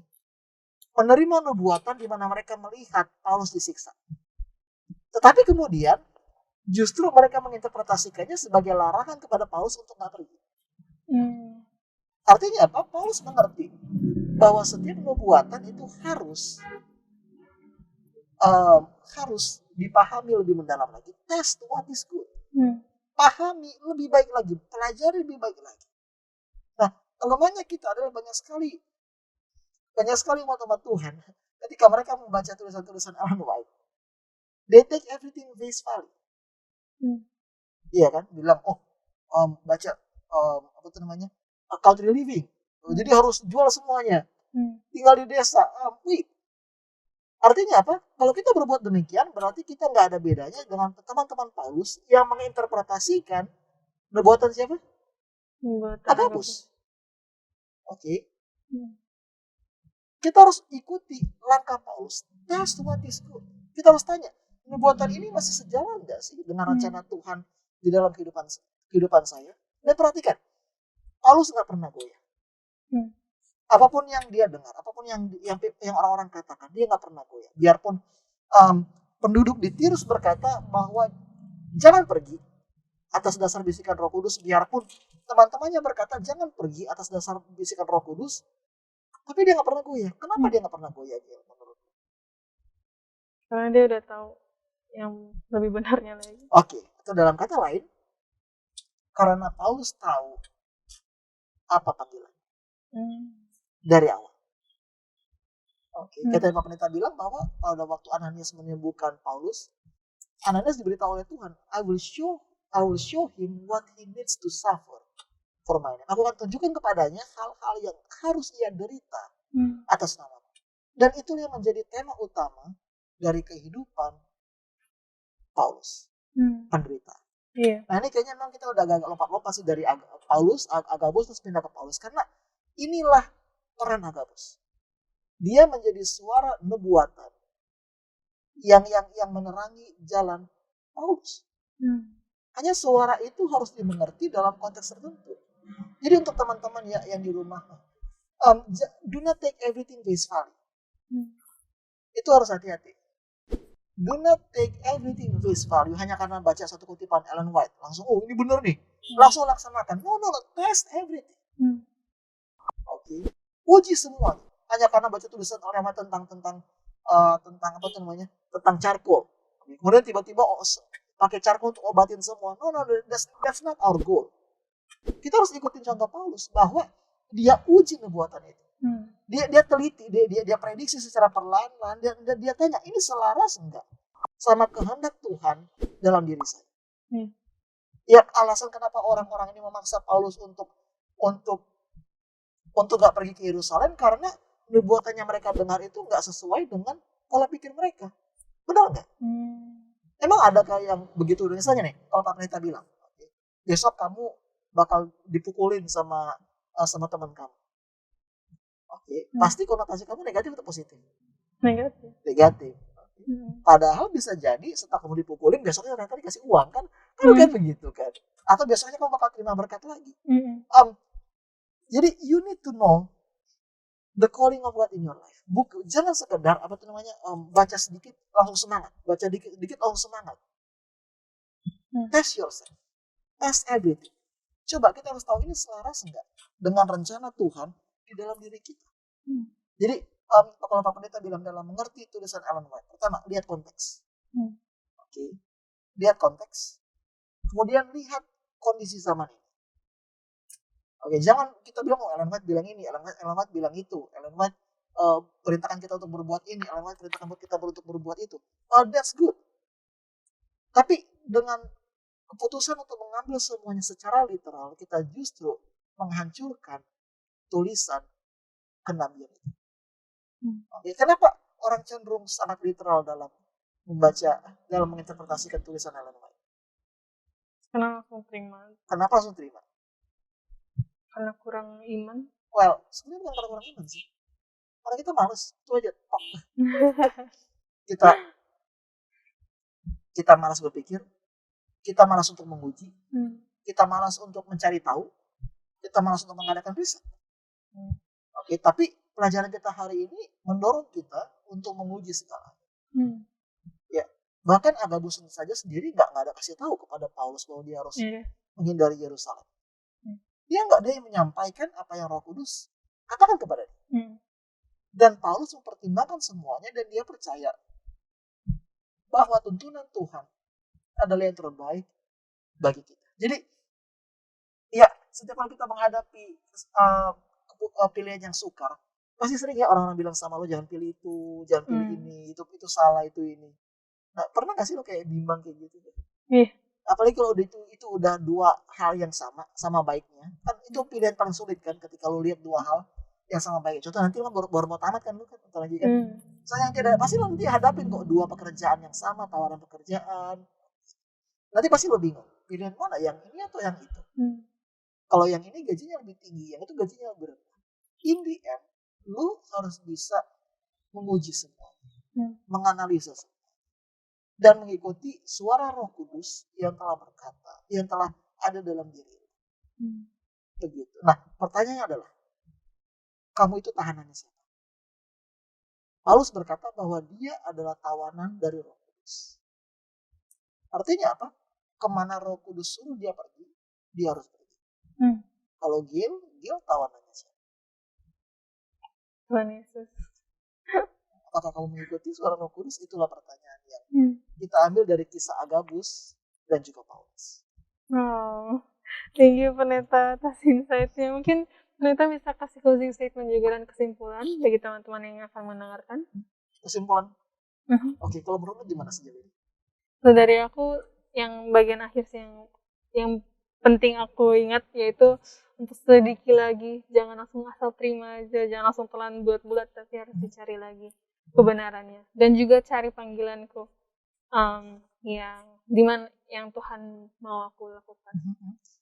menerima nubuatan di mana mereka melihat Paulus disiksa, tetapi kemudian justru mereka menginterpretasikannya sebagai larangan kepada Paulus untuk nggak pergi. Artinya apa? Paulus mengerti bahwa setiap nubuatan itu harus dipahami lebih mendalam lagi. Test what is good. Pahami lebih baik lagi, pelajari lebih baik lagi. Nah, kelemahannya kita adalah banyak sekali umat-umat Tuhan ketika mereka membaca tulisan-tulisan Ellen White, they take everything face value. Iya kan, bilang baca apa itu namanya, country living, jadi harus jual semuanya, tinggal di desa. Wait, artinya apa? Kalau kita berbuat demikian, berarti kita nggak ada bedanya dengan teman-teman Paulus yang menginterpretasikan nubuatan siapa? Agabus. Oke. Kita harus ikuti langkah Paulus. Test what is good. Kita harus tanya, nubuatan ini masih sejalan nggak sih dengan rencana Tuhan di dalam kehidupan saya? Dan perhatikan, Paulus nggak pernah goyah. Apapun yang dia dengar, apapun yang orang-orang katakan, dia nggak pernah goyah. Biarpun penduduk di Tirus berkata bahwa jangan pergi atas dasar bisikan Roh Kudus, biarpun teman-temannya berkata jangan pergi atas dasar bisikan Roh Kudus, tapi dia nggak pernah goyah. Kenapa dia nggak pernah goyah? Menurutku? Karena dia udah tahu yang lebih benarnya lagi. Oke, atau dalam kata lain, karena Paulus tahu apa panggilan dari awal. Oke, kata Pak Pendeta bilang bahwa pada waktu Ananias menyembuhkan Paulus, Ananias diberitahu oleh Tuhan, I will show him what he needs to suffer for my name. Aku akan tunjukkan kepadanya hal-hal yang harus ia derita atas namaku. Dan itu yang menjadi tema utama dari kehidupan Paulus, penderitaan. Nah ini kayaknya memang kita udah agak lompat-lompat sih dari Agabus terus pindah ke Paulus, karena inilah peran Agabus. Dia menjadi suara nubuatan yang menerangi jalan Paulus. Hanya suara itu harus dimengerti dalam konteks tertentu. Jadi untuk teman-teman yang di rumah, do not take everything face value. Itu harus hati-hati. Do not take everything face value hanya karena baca satu kutipan Ellen White. Langsung, ini benar nih. Langsung laksanakan. No, test everything. Oke. Uji semua. Hanya karena baca tulisan orang tentang apa namanya? Tentang charcoal. Kemudian tiba-tiba pakai charcoal untuk obatin semua. No, that's not our goal. Kita harus ikutin contoh Paulus bahwa dia uji nubuatan itu. Dia teliti, dia prediksi secara perlahan-lahan, dan dia tanya, ini selaras enggak sama kehendak Tuhan dalam diri saya? Ya, alasan kenapa orang-orang ini memaksa Paulus untuk untuk nggak pergi ke Yerusalem karena nubuatannya mereka dengar itu nggak sesuai dengan pola pikir mereka. Benar nggak? Emang adakah yang begitu? Misalnya nih, kalau Pak Pendeta bilang, "Oke, besok kamu bakal dipukulin sama teman kamu." Oke, pasti konotasi kamu negatif atau positif? Negatif. Negatif. Padahal bisa jadi setelah kamu dipukulin besoknya ternyata dikasih uang kan? Kan bukan begitu kan? Atau besoknya kamu bakal terima berkat lagi. Jadi you need to know the calling of God in your life. Jangan sekedar apa tuh namanya baca sedikit langsung semangat, baca dikit langsung semangat. Test yourself, test everything. Coba kita harus tahu ini selaras enggak dengan rencana Tuhan di dalam diri kita. Jadi kalau Pak Pendeta bilang dalam mengerti tulisan Ellen White, pertama lihat konteks. Oke, lihat konteks. Kemudian lihat kondisi zaman ini. Oke, jangan kita bilang Ellen White bilang ini, Ellen White bilang itu, Ellen White perintahkan kita untuk berbuat ini, Ellen White perintahkan kita untuk berbuat itu. Oh, that's good. Tapi dengan keputusan untuk mengambil semuanya secara literal, kita justru menghancurkan tulisan kenabian itu. Oke, kenapa orang cenderung sangat literal dalam membaca, dalam menginterpretasikan tulisan Ellen White? Karena langsung terima. Kenapa langsung terima? Karena kurang iman. Well, sebenarnya bukan karena kurang iman sih. Karena kita males, itu aja. Kita malas berpikir, kita malas untuk menguji, kita malas untuk mencari tahu, kita malas untuk mengadakan riset. Oke, tapi pelajaran kita hari ini mendorong kita untuk menguji segala. Ya, bahkan Agabus saja sendiri nggak ada kasih tahu kepada Paulus bahwa dia harus menghindari Yerusalem. Dia nggak ada yang menyampaikan apa yang Roh Kudus katakan kepada dia. Dan Paulus mempertimbangkan semuanya dan dia percaya bahwa tuntunan Tuhan adalah yang terbaik bagi kita. Jadi, ya setiap kali kita menghadapi pilihan yang sukar, pasti sering ya orang-orang bilang sama lo jangan pilih itu, jangan pilih ini, itu salah, itu ini. Nah, pernah nggak sih lo kayak bimbang kayak gitu? Apalagi kalau itu udah dua hal yang sama baiknya, kan itu pilihan paling sulit kan ketika lo lihat dua hal yang sama baiknya. Contoh nanti lo baru mau tamat kan lo kan bentar lagi kan. Soalnya nanti pasti lo nanti hadapin kok dua pekerjaan yang sama, tawaran pekerjaan. Nanti pasti lo bingung, pilihan mana yang ini atau yang itu. Kalau yang ini gajinya lebih tinggi, yang itu gajinya lebih rendah. In the end, lo harus bisa menguji semua, menganalisa semua. Dan mengikuti suara Roh Kudus yang telah berkata, yang telah ada dalam diri. Begitu. Nah, pertanyaannya adalah, kamu itu tahanannya siapa? Paulus berkata bahwa dia adalah tawanan dari Roh Kudus. Artinya apa? Kemana Roh Kudus suruh dia pergi, dia harus pergi. Kalau Gil tawanannya siapa? Tuhan Yesus. Apakah kamu mengikuti suara Roh Kudus? Itulah pertanyaan yang kita ambil dari kisah Agabus dan juga Paulus. Thank you Pendeta atas insight-nya. Mungkin Pendeta bisa kasih closing statement juga dan kesimpulan bagi teman-teman yang akan mendengarkan. Kesimpulan? Oke, kalau menurut gimana sejauh ini? Dari aku yang bagian akhir sih yang penting aku ingat yaitu untuk selidiki lagi, jangan langsung asal terima aja, jangan langsung telan bulat-bulat, tapi harus dicari lagi kebenarannya dan juga cari panggilanku yang Tuhan mau aku lakukan.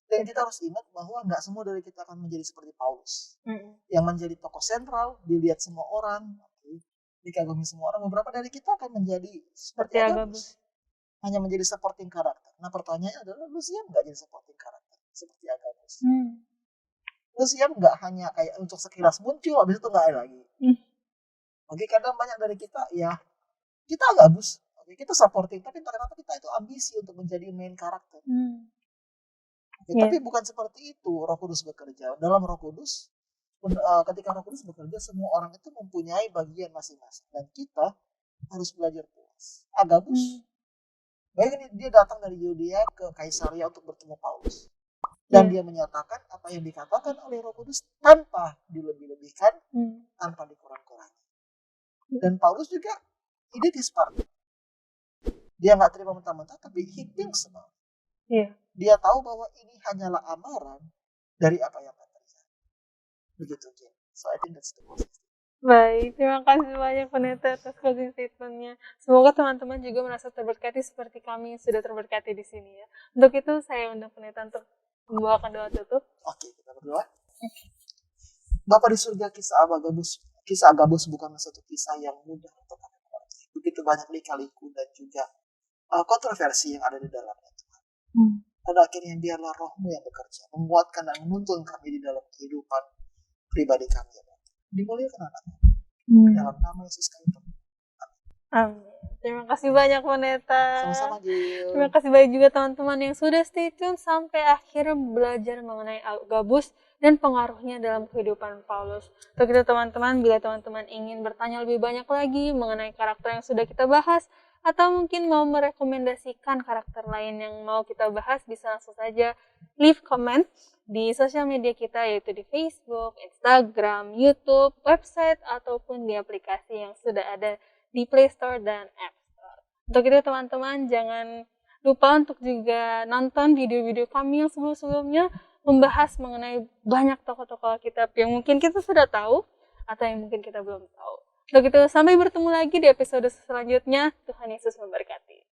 Dan kita harus ingat bahwa nggak semua dari kita akan menjadi seperti Paulus yang menjadi tokoh sentral, dilihat semua orang, dikagumi semua orang. Beberapa dari kita akan menjadi seperti Agabus, hanya menjadi supporting karakter. Nah, pertanyaannya adalah lu siap nggak jadi supporting karakter seperti Agabus? Lu siap nggak hanya kayak untuk sekilas muncul habis itu nggak ada lagi? Oke, kadang banyak dari kita ya kita Agabus, oke, kita supporting, tapi entah kenapa kita itu ambisi untuk menjadi main karakter. Tapi bukan seperti itu Roh Kudus bekerja. Dalam Roh Kudus, ketika Roh Kudus bekerja, semua orang itu mempunyai bagian masing-masing dan kita harus belajar puas. Agabus, baik dia datang dari Yudea ke Kaisaria untuk bertemu Paulus. Dan dia menyatakan apa yang dikatakan oleh Roh Kudus tanpa dilebih-lebihkan, tanpa dikurang-kurangi. Dan Paulus juga he did his part. Dia nggak terima mentah-mentah, tapi he thinks about it. Dia tahu bahwa ini hanyalah amaran dari apa yang akan terjadi. Begitu, Kim. So I think that's the most. Baik, terima kasih banyak Pendeta atas closing statement-nya. Semoga teman-teman juga merasa terberkati seperti kami yang sudah terberkati di sini ya. Untuk itu saya undang Pendeta untuk membawakan doa tutup. Oke, kita berdoa. Bapa di surga, kisah Agabus bukanlah satu kisah yang mudah untuk kami mengerti. Begitu banyak lika-liku dan juga kontroversi yang ada di dalamnya, Tuhan. Pada akhirnya biarlah Roh-Mu yang bekerja, menguatkan dan menuntun kami di dalam kehidupan pribadi kami, ya Bapa. Dimuliakan anak-Mu. Dalam nama Yesus kami berdoa. Amin. Terima kasih banyak Pendeta. Sama-sama, Gil. Terima kasih banyak juga teman-teman yang sudah stay tune sampai akhir belajar mengenai Agabus dan pengaruhnya dalam kehidupan Paulus. Untuk itu teman-teman, bila teman-teman ingin bertanya lebih banyak lagi mengenai karakter yang sudah kita bahas, atau mungkin mau merekomendasikan karakter lain yang mau kita bahas, bisa langsung saja leave comment di sosial media kita, yaitu di Facebook, Instagram, YouTube, website, ataupun di aplikasi yang sudah ada di Play Store dan App Store. Untuk itu teman-teman, jangan lupa untuk juga nonton video-video kami yang sebelum-sebelumnya membahas mengenai banyak tokoh-tokoh Alkitab yang mungkin kita sudah tahu atau yang mungkin kita belum tahu. Untuk itu, sampai bertemu lagi di episode selanjutnya. Tuhan Yesus memberkati.